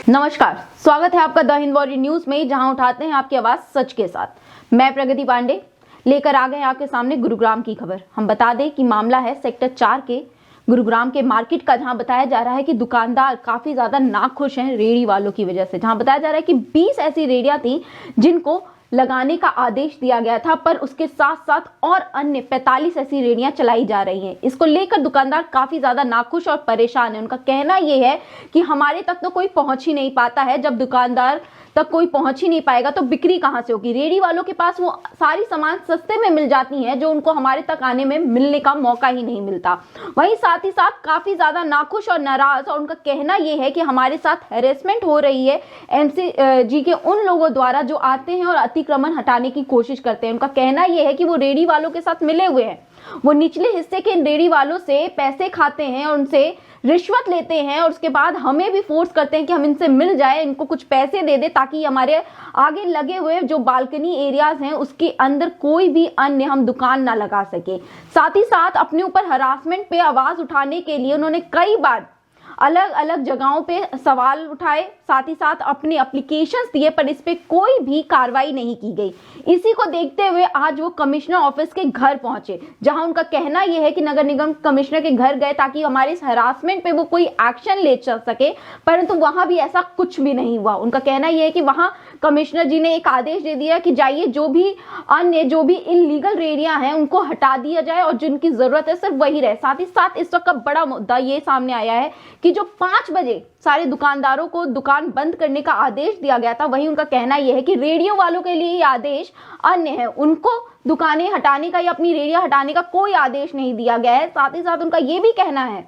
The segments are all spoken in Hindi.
नमस्कार, स्वागत है आपका द हिंद वॉरियर न्यूज में, जहां उठाते हैं आपकी आवाज सच के साथ। मैं प्रगति पांडे लेकर आ गए आपके सामने गुरुग्राम की खबर। हम बता दें कि मामला है सेक्टर 4 के गुरुग्राम के मार्केट का, जहां बताया जा रहा है कि दुकानदार काफी ज्यादा नाखुश हैं रेहड़ी वालों की वजह से। जहां बताया जा रहा है कि 20 ऐसी रेहड़ियां थी जिनको लगाने का आदेश दिया गया था, पर उसके साथ साथ और अन्य 45 ऐसी रेहड़ियां चलाई जा रही हैं। इसको लेकर दुकानदार काफी ज्यादा नाखुश और परेशान है। उनका कहना यह है कि हमारे तक तो कोई पहुंच ही नहीं पाता है। जब दुकानदार तक कोई पहुंच ही नहीं पाएगा तो बिक्री कहां से होगी। रेहड़ी वालों के पास वो सारी सामान सस्ते में मिल जाती हैं जो उनको हमारे तक आने में मिलने का मौका ही नहीं मिलता। वहीं साथ ही साथ काफी ज्यादा नाखुश और नाराज, और उनका कहना यह है कि हमारे साथ हैरेसमेंट हो रही है एमसीजी के उन लोगों द्वारा जो आते हैं और अतिक्रमण हटाने की कोशिश करते हैं। उनका कहना यह है कि वो रेहड़ी वालों के साथ मिले हुए हैं, वो निचले हिस्से के रेहड़ी वालों से पैसे खाते हैं और उनसे रिश्वत लेते हैं, और उसके बाद हमें भी फोर्स करते हैं कि हम इनसे मिल जाए, इनको कुछ पैसे दे दे ताकि हमारे आगे लगे हुए जो बालकनी एरियाज हैं उसके अंदर कोई भी अन्य हम दुकान ना लगा सके। साथ ही साथ अपने ऊपर हरासमेंट पे आवाज उठाने के लिए उन्होंने कई बार अलग अलग जगहों पे सवाल उठाए, साथ ही साथ अपने एप्लीकेशंस दिए, पर इस पे कोई भी कार्रवाई नहीं की गई। इसी को देखते हुए आज वो कमिश्नर ऑफिस के घर पहुंचे, जहां उनका कहना यह है कि नगर निगम कमिश्नर के घर गए ताकि हमारे इस हरासमेंट पे वो कोई एक्शन ले चल सके, परंतु वहां भी ऐसा कुछ भी नहीं हुआ। उनका कहना यह है कि वहां कमिश्नर जी ने एक आदेश दे दिया कि जाइए जो भी इनलीगल रेहड़ियां हैं उनको हटा दिया जाए और जिनकी जरूरत है सिर्फ वही रहे। साथ ही साथ इस वक्त का बड़ा मुद्दा ये सामने आया है कि जो 5 बजे सारे दुकानदारों को दुकान बंद करने का आदेश दिया गया था, वहीं उनका कहना यह है कि रेहड़ियों वालों के लिए ये आदेश अन्य है, उनको दुकानें हटाने का या अपनी रेहड़ियां हटाने का कोई आदेश नहीं दिया गया है। साथ ही साथ उनका यह भी कहना है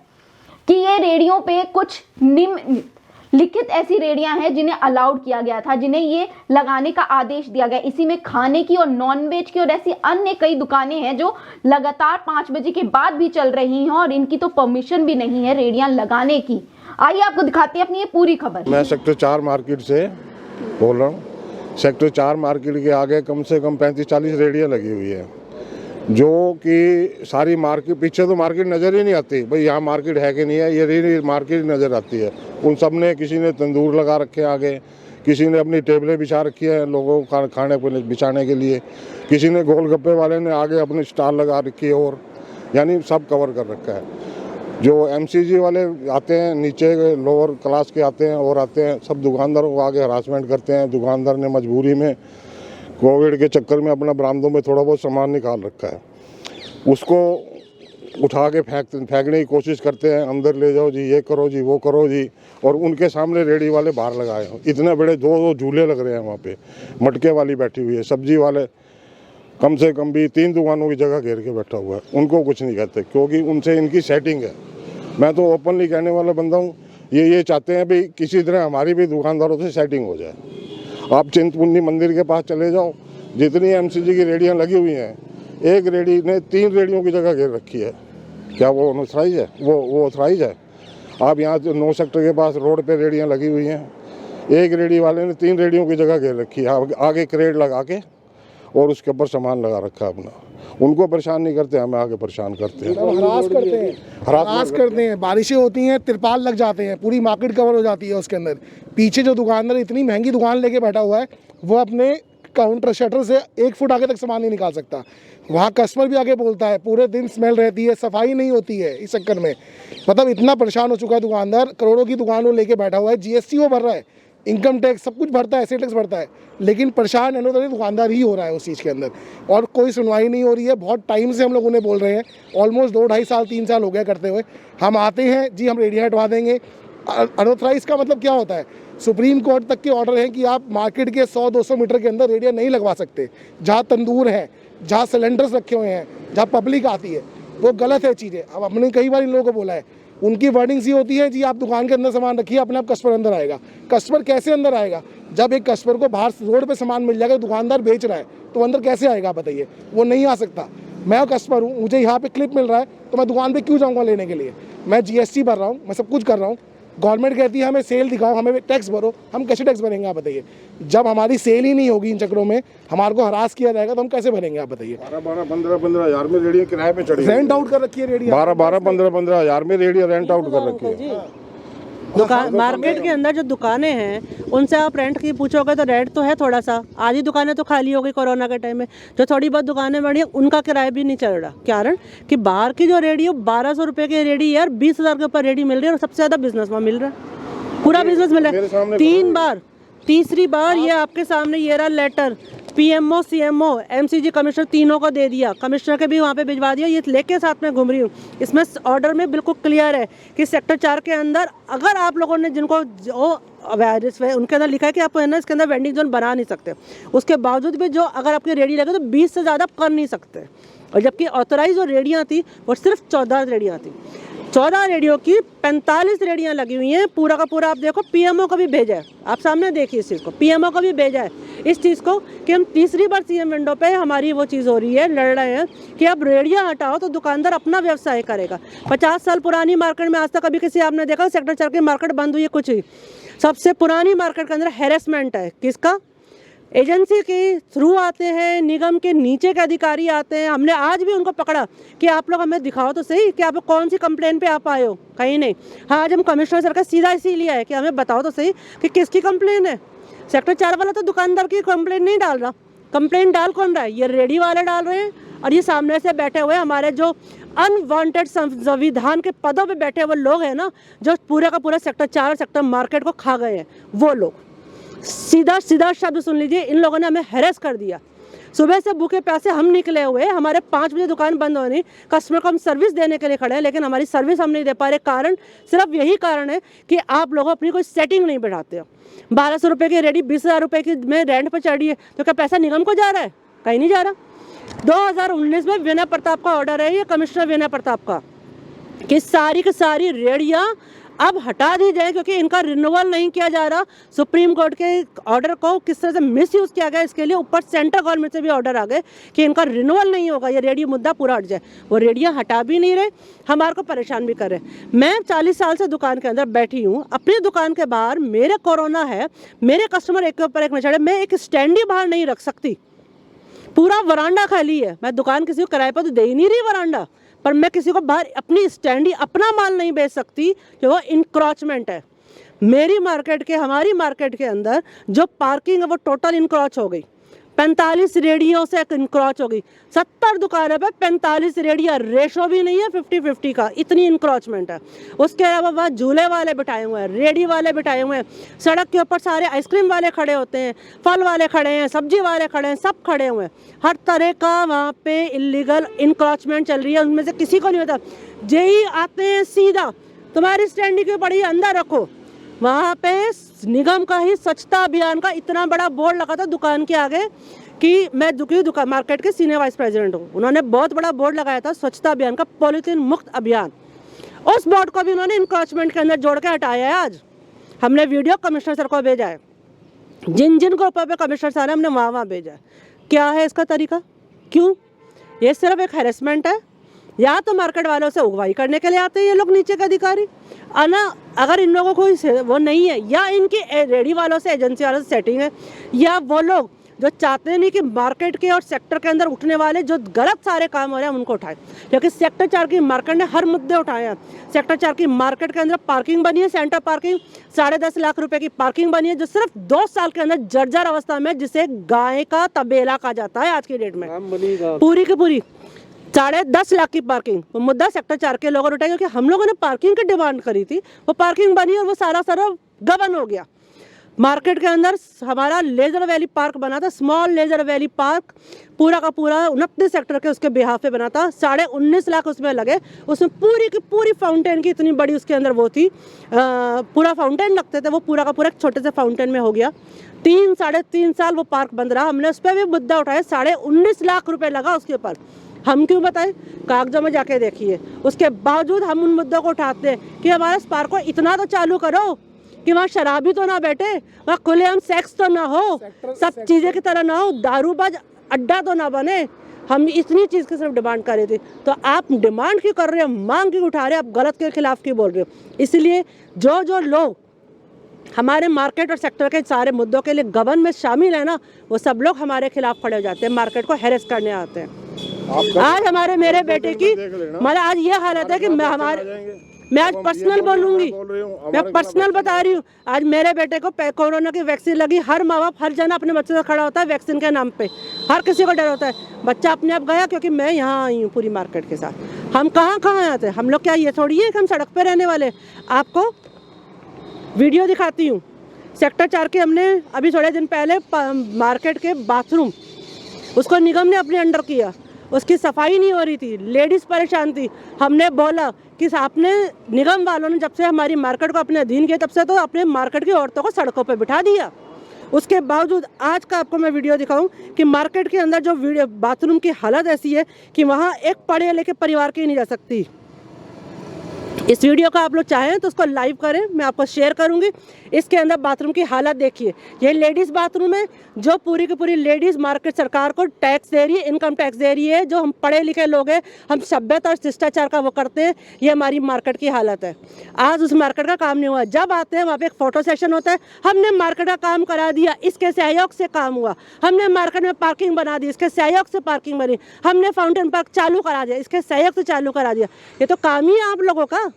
कि ये रेहड़ियों पे कुछ लिखित ऐसी रेहड़ियां हैं जिन्हें अलाउड किया गया था, जिन्हें ये लगाने का आदेश दिया गया। इसी में खाने की और नॉनवेज की और ऐसी अन्य कई दुकानें हैं जो लगातार 5 बजे के बाद भी चल रही हैं और इनकी तो परमिशन भी नहीं है रेहड़ियां लगाने की। आइए आपको दिखाते हैं अपनी ये पूरी खबर। मैं सेक्टर 4 मार्केट से बोल रहा हूँ। सेक्टर 4 मार्केट के आगे कम से कम 35-40 रेहड़ियाँ लगी हुई है, जो कि सारी मार्केट, पीछे तो मार्केट नज़र ही नहीं आती भाई यहाँ मार्केट है कि नहीं है, ये रेहड़ी मार्केट नज़र आती है। उन सब ने, किसी ने तंदूर लगा रखे हैं आगे, किसी ने अपनी टेबलें बिछा रखी है लोगों को खाने पीने बिछाने के लिए, किसी ने गोलगप्पे वाले ने आगे अपनी स्टॉल लगा रखी है, और यानी सब कवर कर रखा है। जो एमसीजी वाले आते हैं, नीचे लोअर क्लास के आते हैं और आते हैं, सब दुकानदारों को आगे हरासमेंट करते हैं। दुकानदार ने मजबूरी में कोविड के चक्कर में अपना बरामदों में थोड़ा बहुत सामान निकाल रखा है, उसको उठा के फेंकने की कोशिश करते हैं, अंदर ले जाओ जी, ये करो जी, वो करो जी, और उनके सामने रेहड़ी वाले बाहर लगाए हो। इतने बड़े 2 झूले लग रहे हैं वहाँ पे, मटके वाली बैठी हुई है, सब्जी वाले कम से कम भी 3 दुकानों की जगह घेर के बैठा हुआ है, उनको कुछ नहीं कहते क्योंकि उनसे इनकी सेटिंग है। मैं तो ओपनली कहने वाला बंदा हूँ, ये चाहते हैं भाई किसी तरह हमारी भी दुकानदारों से सेटिंग हो जाए। आप चिंतपूर्णी मंदिर के पास चले जाओ, जितनी एमसीजी की रेहड़ियाँ लगी हुई हैं, एक रेहड़ी ने 3 रेहड़ियों की जगह घेर रखी है। क्या वो ऑथराइज है? वो ऑथराइज है? आप यहाँ 9 सेक्टर के पास रोड पे रेहड़ियाँ लगी हुई हैं, एक रेहड़ी वाले ने 3 रेहड़ियों की जगह घेर रखी है, आगे क्रेड लगा के और उसके ऊपर सामान लगा रखा है अपना। उनको परेशान नहीं करते, हमें आगे परेशान करते हैं, हरास करते हैं। बारिशें होती हैं, तिरपाल लग जाते हैं, पूरी मार्केट कवर हो जाती है उसके अंदर। पीछे जो दुकानदार इतनी महंगी दुकान लेके बैठा हुआ है, वो अपने काउंटर शटर से 1 फुट आगे तक सामान नहीं निकाल सकता। वहाँ कस्टमर भी आगे बोलता है, पूरे दिन स्मेल रहती है, सफाई नहीं होती है इस चक्कर में। मतलब इतना परेशान हो चुका है दुकानदार। करोड़ों की दुकान वो लेके बैठा हुआ है, जीएसटी वो भर रहा है, इनकम टैक्स सब कुछ भरता है, एसेट टैक्स भरता है, लेकिन परेशान एनो दुकानदार ही हो रहा है उस चीज़ के अंदर, और कोई सुनवाई नहीं हो रही है। बहुत टाइम से हम लोग उन्हें बोल रहे हैं, ऑलमोस्ट 2-2.5 साल 3 साल हो गया करते हुए। हम आते हैं जी, हम रेहड़ियाँ हटवा देंगे। अनऑथराइज का मतलब क्या होता है? सुप्रीम कोर्ट तक के ऑर्डर है कि आप मार्केट के 100-200 मीटर के अंदर रेहड़ियाँ नहीं लगवा सकते। जहाँ तंदूर है, जहाँ सिलेंडर्स रखे हुए हैं, जहाँ पब्लिक आती है, वो गलत है चीज़ें। अब हमने कई बार इन लोगों को बोला है, उनकी वर्डिंग्स ये होती है जी आप दुकान के अंदर सामान रखिए, अपने आप कस्टमर अंदर आएगा। कस्टमर कैसे अंदर आएगा? जब एक कस्टमर को बाहर रोड पे सामान मिल जाएगा, दुकानदार बेच रहा है, तो अंदर कैसे आएगा बताइए? वो नहीं आ सकता। मैं कस्टमर हूँ, मुझे यहाँ पे क्लिप मिल रहा है, तो मैं दुकान पे क्यों जाऊँगा लेने के लिए? मैं जीएसटी भर रहा हूँ, मैं सब कुछ कर रहा हूँ। गवर्नमेंट कहती है हमें सेल दिखाओ, हमें टैक्स भरो, हम कैसे टैक्स भरेंगे आप बताइए? जब हमारी सेल ही नहीं होगी इन चक्करों में, हमारे को हरास किया जाएगा, तो हम कैसे भरेंगे आप बताइए? 12-15 हज़ार में रेहड़ियाँ किराए पे चढ़ी, रेंट आउट कर रखी है रेहड़ियाँ। 12-15 हज़ार में रेहड़ियाँ रेंट आउट कर रखी है। दुकान मार्केट के अंदर जो दुकानें हैं उनसे आप रेंट की पूछोगे तो रेंट तो है थोड़ा सा, आधी दुकानें तो खाली हो गई कोरोना के टाइम में। जो थोड़ी बहुत दुकानें बड़ी हैं उनका किराया भी नहीं चल रहा। कारण कि बाहर की जो रेडी है 1200 रुपये की रेडी यार 20,000 के ऊपर रेडी मिल रही है और सबसे ज़्यादा बिजनेस वहाँ मिल रहा है, पूरा बिजनेस मिल रहा है। 3 बार, तीसरी बार ये आपके सामने ये रहा letter, PMO, CMO, MCG commissioner तीनों को दे दिया, कमिश्नर के भी वहाँ पे भिजवा दिया। ये लेके साथ में घूम रही हूँ। इसमें ऑर्डर में बिल्कुल क्लियर है कि सेक्टर 4 के अंदर अगर आप लोगों ने जिनको जो वायरस है उनके अंदर लिखा है कि आप है ना इसके अंदर वेंडिंग जोन बना नहीं सकते, उसके बावजूद भी जो अगर आपकी रेडी लगे तो 20 से ज़्यादा कर नहीं सकते। और जबकि ऑथोराइज जो रेडियाँ थी वो सिर्फ 14 रेडियाँ थी। 14 रेडियो की 45 रेडियाँ लगी हुई हैं। पूरा का पूरा आप देखो, पीएमओ को भी भेजा है, आप सामने देखिए इस चीज़ को, पीएमओ को भी भेजा है इस चीज़ को कि हम तीसरी बार सीएम विंडो पे हमारी वो चीज़ हो रही है, लड़ रहे हैं कि अब रेडियाँ हटाओ तो दुकानदार अपना व्यवसाय करेगा। 50 साल पुरानी मार्केट में आज तक कभी किसी आपने देखा सेक्टर 4 की मार्केट बंद हुई है? कुछ ही। सबसे पुरानी मार्केट के अंदर हैरेसमेंट है किसका? एजेंसी के थ्रू आते हैं, निगम के नीचे के अधिकारी आते हैं। हमने आज भी उनको पकड़ा कि आप लोग हमें दिखाओ तो सही कि आप कौन सी कंप्लेन पे आप आए हो, कहीं नहीं। हाँ, आज हम कमिश्नर सर का सीधा इसीलिए है कि हमें बताओ तो सही कि किसकी कंप्लेन है। सेक्टर 4 वाला तो दुकानदार की कंप्लेन नहीं डाल रहा, कंप्लेन डाल कौन रहा है? ये रेडी वाले डाल रहे हैं और ये सामने से बैठे हुए हमारे जो अनवांटेड संविधान के पदों पे बैठे हुए लोग हैं ना, जो पूरे का पूरा सेक्टर 4 सेक्टर मार्केट को खा गए हैं, वो लोग। सीधा सीधा शब्द सुन लीजिए, इन लोगों ने हमें हैरेस कर दिया। सुबह से भूखे प्यासे हम निकले हुए, हमारे 5 बजे दुकान बंद होनी, कस्टमर को हम सर्विस देने के लिए खड़े हैं, लेकिन हमारी सर्विस हम नहीं दे पा रहे। कारण सिर्फ यही कारण है कि आप लोग अपनी कोई सेटिंग नहीं बैठाते हो। 1200 रुपये की रेडी 20,000 रुपये की में रेंट पर चढ़ी है, तो क्या पैसा निगम को जा रहा है? कहीं नहीं जा रहा। 2019 में विनय प्रताप का ऑर्डर है, ये कमिश्नर विनय प्रताप का, कि सारी की सारी रेडियाँ अब हटा दी जाए क्योंकि इनका रिन्यूअल नहीं किया जा रहा। सुप्रीम कोर्ट के ऑर्डर को किस तरह से मिसयूज़ किया गया, इसके लिए ऊपर सेंट्रल गवर्नमेंट से भी ऑर्डर आ गए कि इनका रिन्यूअल नहीं होगा, ये रेडियो मुद्दा पूरा हट जाए। वो रेडियाँ हटा भी नहीं रहे, हमारे को परेशान भी कर रहे। मैं 40 साल से दुकान के अंदर बैठी हूँ, अपनी दुकान के बाहर मेरे कोरोना है, मेरे कस्टमर एक के ऊपर एक न चढ़े, मैं एक स्टैंड ही बाहर नहीं रख सकती। पूरा वरांडा खाली है। मैं दुकान किसी को किराए पर तो दे ही नहीं रही वरांडा, पर मैं किसी को बाहर अपनी स्टैंड ही अपना माल नहीं बेच सकती कि वो इंक्रोचमेंट है। मेरी मार्केट के, हमारी मार्केट के अंदर जो पार्किंग है वो टोटल इंक्रोच हो गई। 45 रेडियों से इंक्रोच हो गई। 70 दुकानों पे 45 रेडिया, रेशो भी नहीं है 50-50 का, इतनी इंक्रोचमेंट है। उसके अलावा वहाँ झूले वाले बिठाए हुए हैं, रेडी वाले बिठाए हुए हैं, सड़क के ऊपर सारे आइसक्रीम वाले खड़े होते हैं, फल वाले खड़े हैं, सब्जी वाले खड़े हैं, सब खड़े हुए हैं। हर तरह का वहाँ पे इलीगल इंक्रोचमेंट चल रही है। उनमें से किसी को नहीं होता। जेई आते हैं सीधा, तुम्हारी स्टैंड क्यों पड़ी है, अंदर रखो। वहाँ पे निगम का ही स्वच्छता अभियान का इतना बड़ा बोर्ड लगा था दुकान के आगे कि मैं दुकान मार्केट के सीनियर वाइस प्रेसिडेंट हूँ। उन्होंने बहुत बड़ा बोर्ड लगाया था स्वच्छता अभियान का, पॉलीथीन मुक्त अभियान। उस बोर्ड को भी उन्होंने इंक्रोचमेंट के अंदर जोड़ के हटाया है। आज हमने वीडियो कमिश्नर सर को भेजा है, जिन जिन ग्रुपों पे कमिश्नर सर है हमने वहाँ भेजा है। क्या है इसका तरीका? क्यों? ये सिर्फ एक हैरेसमेंट है, या तो मार्केट वालों से उगवाई करने के लिए आते हैं ये लोग नीचे के अधिकारी, ना अगर इन लोगों को वो नहीं है, या इनकी रेडी वालों से, एजेंसी वालों से सेटिंग है, या वो लोग जो चाहते नहीं कि मार्केट के और सेक्टर के अंदर उठने वाले जो गलत सारे काम हो रहे हैं उनको उठाएं। क्योंकि सेक्टर 4 की मार्केट ने हर मुद्दे उठाए हैं। सेक्टर 4 की मार्केट के अंदर पार्किंग बनी है, सेंटर पार्किंग 10.5 लाख रुपए की पार्किंग बनी है, जो सिर्फ 2 साल के अंदर जर्जर अवस्था में, जिसे गाय का तबेला कहा जाता है आज की डेट में, पूरी की पूरी 10.5 लाख की पार्किंग। वो मुद्दा सेक्टर 4 के लोगों ने उठाया क्योंकि हम लोगों ने पार्किंग की डिमांड करी थी, वो पार्किंग बनी और वो सारा गबन हो गया। मार्केट के अंदर हमारा लेजर वैली पार्क बना था, स्मॉल लेजर वैली पार्क, पूरा का पूरा 29 सेक्टर के उसके बिहाफ पे बना था। 19.5 लाख उसमें लगे। उसमें पूरी की पूरी फाउंटेन की इतनी बड़ी उसके अंदर वो थी, पूरा फाउंटेन लगते थे, वो पूरा का पूरा छोटे से फाउंटेन में हो गया। 3-3.5 साल वो पार्क बंद रहा। हमने उस पर भी मुद्दा उठाया, 19.5 लाख रुपये लगा उसके ऊपर। हम क्यों बताएं? कागजों में जाके देखिए। उसके बावजूद हम उन मुद्दों को उठाते हैं कि हमारे पार्क को इतना तो चालू करो कि वहाँ शराबी तो ना बैठे, वहाँ खुलेआम सेक्स तो ना हो, सब चीज़ें की तरह ना हो, दारूबाज अड्डा तो ना बने। हम इतनी चीज़ की सिर्फ डिमांड कर रहे थे। तो आप डिमांड क्यों कर रहे हो, मांग क्यों उठा रहे हो, आप गलत के खिलाफ क्यों बोल रहे हो? इसलिए जो लोग हमारे मार्केट और सेक्टर के सारे मुद्दों के लिए गबन में शामिल है ना, वो सब लोग हमारे खिलाफ खड़े हो जाते हैं, मार्केट को हैरेस करने आते हैं। आज हमारे मेरे बेटे की मतलब आज ये हालत है कि मैं मैं आज अब हम पर्सनल ये बोल रहे हैं, बोलूंगी, मैं बोल रही हूँ, मैं हमारे पर्सनल खिलाफ बता रही हूँ। आज मेरे बेटे को कोरोना की वैक्सीन लगी, हर माँ बाप हर जन अपने बच्चे से खड़ा होता है वैक्सीन के नाम पे, हर किसी को डर होता है। बच्चा अपने आप गया क्योंकि मैं यहाँ आई हूँ पूरी मार्केट के साथ। हम कहाँ कहाँ आते हैं, हम लोग क्या ये थोड़ी है कि हम सड़क पे रहने वाले। आपको वीडियो दिखाती हूँ, सेक्टर 4 के हमने अभी थोड़े दिन पहले मार्केट के बाथरूम उसको निगम ने अपने अंडर किया, उसकी सफाई नहीं हो रही थी, लेडीज़ परेशान थी। हमने बोला कि आपने निगम वालों ने जब से हमारी मार्केट को अपने अधीन किया तब से तो अपने मार्केट की औरतों को सड़कों पे बिठा दिया। उसके बावजूद आज का आपको मैं वीडियो दिखाऊं कि मार्केट के अंदर जो बाथरूम की हालत ऐसी है कि वहाँ एक पढ़े लिखे परिवार की नहीं जा सकती। इस वीडियो का आप लोग चाहें तो उसको लाइव करें, मैं आपको शेयर करूंगी। इसके अंदर बाथरूम की हालत देखिए, ये लेडीज़ बाथरूम है जो पूरी की पूरी लेडीज़ मार्केट सरकार को टैक्स दे रही है, इनकम टैक्स दे रही है। जो हम पढ़े लिखे लोग हैं, हम सभ्यता और शिष्टाचार का वो करते हैं, ये हमारी मार्केट की हालत है। आज उस मार्केट का काम नहीं हुआ, जब आते हैं वहाँ पे एक फ़ोटो सेशन होता है, हमने मार्केट का काम करा दिया, इसके सहयोग से काम हुआ। हमने मार्केट में पार्किंग बना दी, इसके सहयोग से पार्किंग बनी। हमने फाउंटेन पार्क चालू करा दिया, इसके सहयोग से चालू करा दिया। ये तो काम ही है आप लोगों का।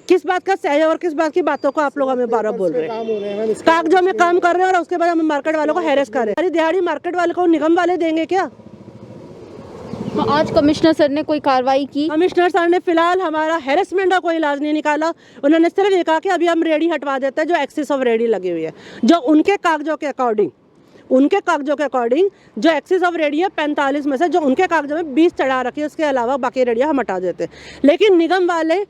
किस बात का सहयोग और किस बात की बातों को आप लोग हमें बार बोल रहे हैं। कागजों में काम कर रहे हैं और उसके बाद हम मार्केट वालों को हैरेस कर रहे हैं। हमारी दिहाड़ी मार्केट वाले को निगम वाले देंगे क्या? तो आज कमिश्नर सर ने कोई कार्रवाई की? कमिश्नर सर ने फिलहाल हमारा हैरेसमेंट का कोई इलाज नहीं निकाला। उन्होंने सिर्फ ये कहा कि अभी हम रेडी हटवा देते हैं जो एक्सेस ऑफ रेडी लगी हुई है, जो उनके कागजों के अकॉर्डिंग जो एक्सेस ऑफ रेडी है 45 में से जो उनके कागजों में 20 चढ़ा रखी है, उसके अलावा बाकी रेडियाँ हम हटा देते हैं। लेकिन निगम वाले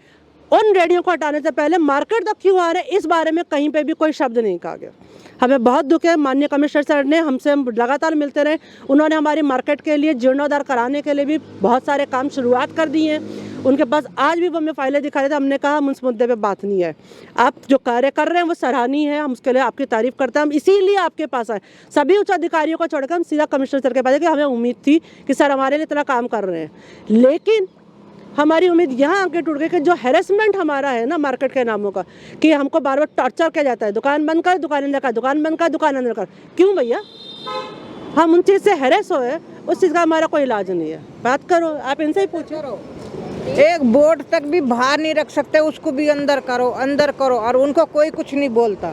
उन रेडियो को हटाने से पहले मार्केट तक क्यों आ रहे हैं, इस बारे में कहीं पे भी कोई शब्द नहीं कहा गया। हमें बहुत दुख है। माननीय कमिश्नर सर ने हमसे लगातार मिलते रहे, उन्होंने हमारी मार्केट के लिए जीर्णोद्धार कराने के लिए भी बहुत सारे काम शुरुआत कर दी हैं। उनके पास आज भी वो हमें फाइलें दिखा रहे थे। हमने कहा हम उस मुद्दे पे बात नहीं है, आप जो कार्य कर रहे हैं वो सराहनीय है, हम उसके लिए आपकी तारीफ करते हैं। हम इसीलिए आपके पास आए, सभी उच्च अधिकारियों को छोड़कर हम सीधा कमिश्नर सर के पास आए कि हमें उम्मीद थी कि सर हमारे लिए इतना काम कर रहे हैं। लेकिन हमारी उम्मीद यहाँ आके टूट गई कि जो हैरेसमेंट हमारा है ना मार्केट के नामों का, कि हमको बार बार टॉर्चर किया जाता है, दुकान बंद कर, दुकान अंदर कर, दुकान बंद कर, दुकान अंदर कर। क्यों भैया? हम उन चीज़ से हैरेस हो है, उस चीज़ का हमारा कोई इलाज नहीं है। बात करो, आप इनसे ही पूछो। एक बोर्ड तक भी बाहर नहीं रख सकते, उसको भी अंदर करो और उनको कोई कुछ नहीं बोलता।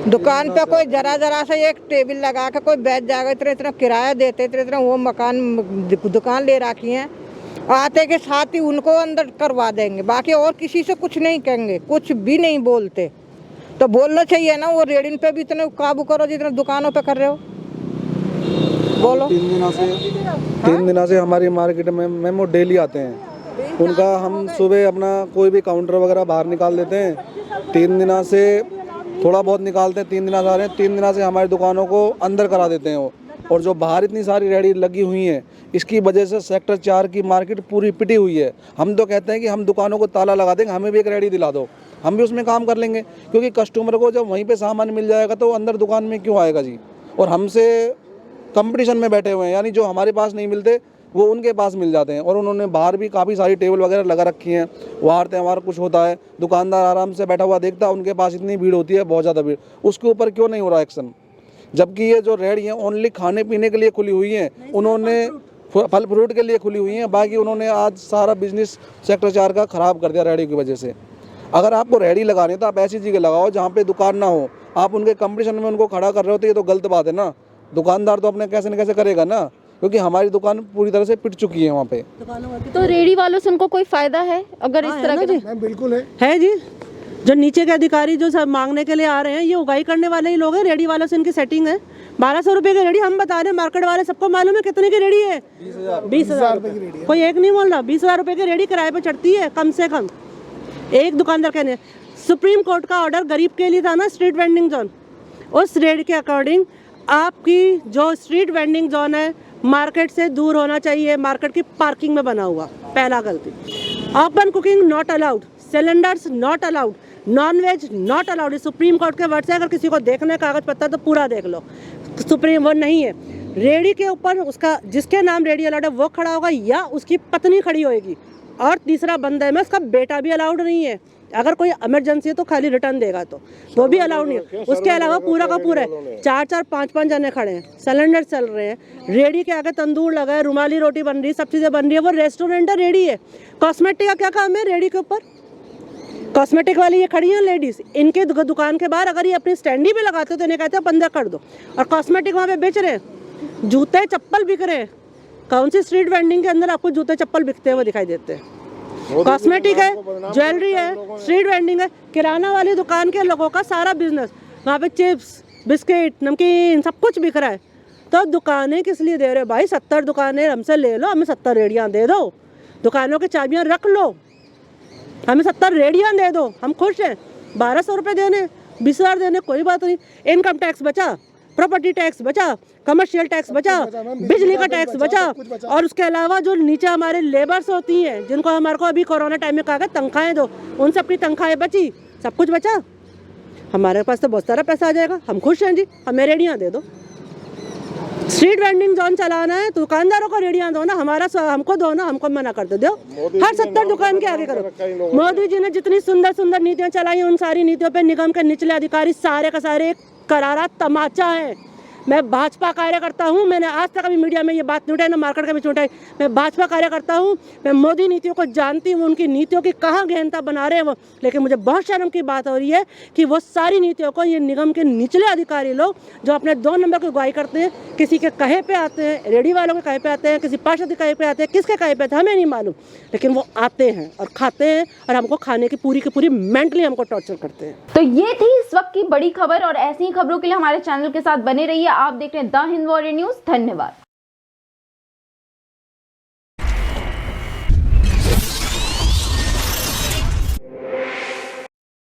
दुकान पे कोई जरा से एक टेबल लगा के कोई बैठ जाएगा, इतना किराया देते, इतना वो मकान दुकान ले रखी है, आते के साथ ही उनको अंदर करवा देंगे, बाकी और किसी से कुछ नहीं कहेंगे, कुछ भी नहीं बोलते। तो बोलना चाहिए ना, वो रेडिन पे भी इतने काबू करो जितने दुकानों पे कर रहे हो। बोलो। 3 दिनों से हमारी मार्केट में मेमो डेली आते हैं, उनका हम सुबह अपना कोई भी काउंटर वगैरह बाहर निकाल देते हैं। 3 दिनों से थोड़ा बहुत निकालते हैं, 3 दिनों से आ रहे हैं, 3 दिनों से हमारी दुकानों को अंदर करा देते हैं वो। और जो बाहर इतनी सारी रेडी लगी हुई हैं, इसकी वजह से सेक्टर 4 की मार्केट पूरी पिटी हुई है। हम तो कहते हैं कि हम दुकानों को ताला लगा देंगे, हमें भी एक रेडी दिला दो, हम भी उसमें काम कर लेंगे, क्योंकि कस्टमर को जब वहीं पे सामान मिल जाएगा तो अंदर दुकान में क्यों आएगा जी। और हमसे कंपटीशन में बैठे हुए हैं, यानी जो हमारे पास नहीं मिलते वो उनके पास मिल जाते हैं। और उन्होंने बाहर भी काफ़ी सारी टेबल वगैरह लगा रखी हैं, वहाँ त्यौहार कुछ होता है, दुकानदार आराम से बैठा हुआ देखता है, उनके पास इतनी भीड़ होती है, बहुत ज़्यादा भीड़, उसके ऊपर क्यों नहीं हो रहा एक्शन। जबकि ये जो रेडी हैं ओनली खाने पीने के लिए खुली हुई हैं, उन्होंने फल फ्रूट के लिए खुली हुई हैं, बाकी उन्होंने आज सारा बिजनेस सेक्टर 4 का ख़राब कर दिया रेडी की वजह से। अगर आपको रेडी लगानी है तो आप ऐसी जगह लगाओ जहाँ पे दुकान ना हो, आप उनके कंपटीशन में उनको खड़ा कर रहे हो तो ये तो गलत बात है ना। दुकानदार तो अपने कैसे न कैसे करेगा ना, क्योंकि हमारी दुकान पूरी तरह से पिट चुकी है वहाँ पे। तो रेडी वालों से उनको कोई फायदा है अगर इस तरह के? बिल्कुल है जी। जो नीचे के अधिकारी जो सब मांगने के लिए आ रहे हैं, ये उगाई करने वाले ही लोग हैं। रेडी वालों से इनकी सेटिंग है। 1200 रुपये की रेडी हम बता रहे हैं, मार्केट वाले सबको मालूम है कितने की रेडी है। 20,000 रुपये की रेडी। कोई एक नहीं बोल रहा, 20,000 रुपये की रेडी किराए पे चढ़ती है कम से कम। एक दुकानदार कहने, सुप्रीम कोर्ट का ऑर्डर गरीब के लिए था ना, स्ट्रीट वेंडिंग जोन, उस रेट के अकॉर्डिंग आपकी जो स्ट्रीट वेंडिंग जोन है मार्केट से दूर होना चाहिए, मार्केट की पार्किंग में बना हुआ। पहला गलती। Open cooking not allowed, cylinders not allowed, non veg not allowed. Supreme court के वर्ड से अगर किसी को देखना है कागज पत्ता तो पूरा देख लो, सुप्रीम वो नहीं है। रेडी के ऊपर उसका जिसके नाम रेडी अलाउड है वो खड़ा होगा या उसकी पत्नी खड़ी होएगी, और तीसरा बंदा में उसका बेटा भी अलाउड नहीं है। अगर कोई इमरजेंसी है तो खाली रिटर्न देगा तो वो भी अलाउड नहीं है। उसके अलावा पूरा का पूरा है, 4-4 5-5 जने खड़े हैं, सिलेंडर चल रहे हैं, रेडी के आगे तंदूर लगा है, रुमाली रोटी बन रही है, सब चीज़ें बन रही है। वो रेस्टोरेंट है, रेडी है। कॉस्मेटिक का क्या काम है रेडी के ऊपर? कॉस्मेटिक वाली ये खड़ी हैं लेडीज़, इनके दुकान के बाहर अगर ये अपनी स्टैंडी भी लगाते हो तो इन्हें कहते हैं 15 कर दो, और कॉस्मेटिक वहाँ पे बेच रहे हैं, जूते चप्पल बिक रहे हैं। कौन सी स्ट्रीट वेंडिंग के अंदर आपको जूते चप्पल बिकते हैं वो दिखाई देते हैं? कॉस्मेटिक है, ज्वेलरी है, स्ट्रीट वेंडिंग है, किराना वाली दुकान के लोगों का सारा बिजनेस, वहाँ पे चिप्स, बिस्किट, नमकीन सब कुछ बिक रहा है। तो दुकानें किस लिए दे रहे हो भाई? 70 दुकानें हमसे ले लो, हमें 70 रेडियाँ दे दो, दुकानों की चाबियाँ रख लो, हमें 70 रेडियाँ दे दो, हम खुश हैं। 1200 रुपये देने, 20,000 देने, कोई बात नहीं। इनकम टैक्स बचा, प्रॉपर्टी टैक्स बचा, कमर्शियल टैक्स बचा, बिजली का टैक्स बचा, और उसके अलावा जो नीचे हमारे लेबर्स होती हैं जिनको हमारे को अभी कोरोना टाइम में कहा गया तनख्वाहें दो, उन सबकी तनख्वाहें बची, सब कुछ बचा। हमारे पास तो बहुत सारा पैसा आ जाएगा, हम खुश हैं जी, हमें रेडियाँ दे दो। स्ट्रीट वेंडिंग जोन चलाना है तो दुकानदारों को रेडियाँ दो ना, हमारा हमको दो ना, हमको मना कर दो। हर 70 दुकान के आगे करो। मोदी जी ने जितनी सुंदर सुंदर नीतियाँ चलाई उन सारी नीतियों पे निगम के निचले अधिकारी सारे का सारे करारा तमाचा है। मैं भाजपा कार्यकर्ता हूँ, मैंने आज तक अभी मीडिया में ये बात नहीं उठाई, ना मार्केट के बीच उठाई। मैं भाजपा कार्यकर्ता हूँ, मैं मोदी नीतियों को जानती हूँ, उनकी नीतियों की कहाँ गहनता बना रहे हैं वो। लेकिन मुझे बहुत शर्म की बात हो रही है कि वो सारी नीतियों को ये निगम के निचले अधिकारी लोग जो अपने 2 नंबर की अगुवाई करते हैं, किसी के कहे पे आते हैं, रेडी वालों के कहे पे आते हैं, किसी पार्षद के कहे पे आते हैं, किसके कहे पे आते हैं हमें नहीं मालूम, लेकिन वो आते हैं और खाते हैं और हमको खाने की पूरी मेंटली हमको टॉर्चर करते हैं। तो ये थी इस वक्त की बड़ी खबर, और ऐसी ही खबरों के लिए हमारे चैनल के साथ बने रहिए। आप देख रहे हैं द हिंद वॉरियर न्यूज। धन्यवाद।